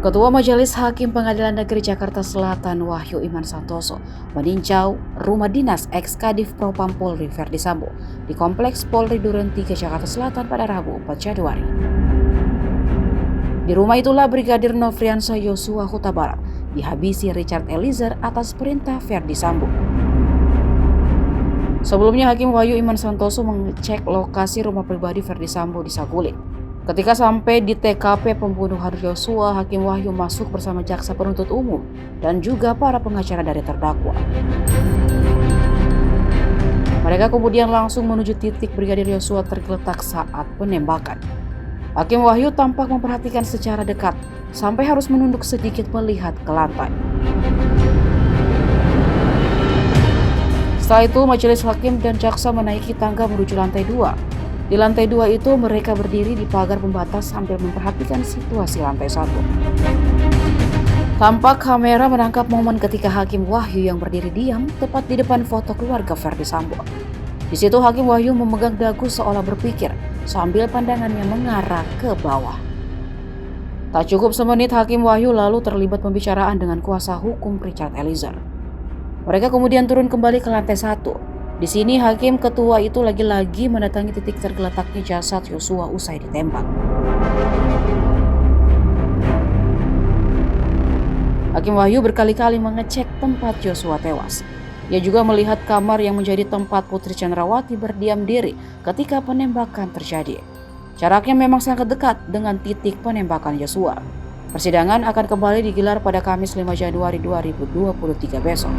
Ketua Majelis Hakim Pengadilan Negeri Jakarta Selatan Wahyu Iman Santoso meninjau rumah dinas ex-Kadif Propam Polri Verdi Sambo di Kompleks Polri Duren 3 Jakarta Selatan pada Rabu 4 Januari. Di rumah itulah Brigadir Nofriansah Yosua Huta Barat dihabisi Richard Eliezer atas perintah Verdi Sambo. Sebelumnya Hakim Wahyu Iman Santoso mengecek lokasi rumah pribadi Verdi Sambo di Saguling. Ketika sampai di TKP pembunuhan Yosua, Hakim Wahyu masuk bersama jaksa penuntut umum dan juga para pengacara dari terdakwa. Mereka kemudian langsung menuju titik Brigadir Yosua tergeletak saat penembakan. Hakim Wahyu tampak memperhatikan secara dekat sampai harus menunduk sedikit melihat ke lantai. Setelah itu, majelis hakim dan jaksa menaiki tangga menuju lantai 2. Di lantai 2 itu mereka berdiri di pagar pembatas sambil memperhatikan situasi lantai 1. Tampak kamera menangkap momen ketika Hakim Wahyu yang berdiri diam tepat di depan foto keluarga Verdi Sambo. Di situ Hakim Wahyu memegang dagu seolah berpikir sambil pandangannya mengarah ke bawah. Tak cukup semenit Hakim Wahyu lalu terlibat pembicaraan dengan kuasa hukum Richard Eliezer. Mereka kemudian turun kembali ke lantai 1. Di sini Hakim Ketua itu lagi-lagi mendatangi titik tergeletaknya jasad Yosua usai ditembak. Hakim Wahyu berkali-kali mengecek tempat Yosua tewas. Ia juga melihat kamar yang menjadi tempat Putri Chandrawati berdiam diri ketika penembakan terjadi. Jaraknya memang sangat dekat dengan titik penembakan Yosua. Persidangan akan kembali digelar pada Kamis 5 Januari 2023 besok.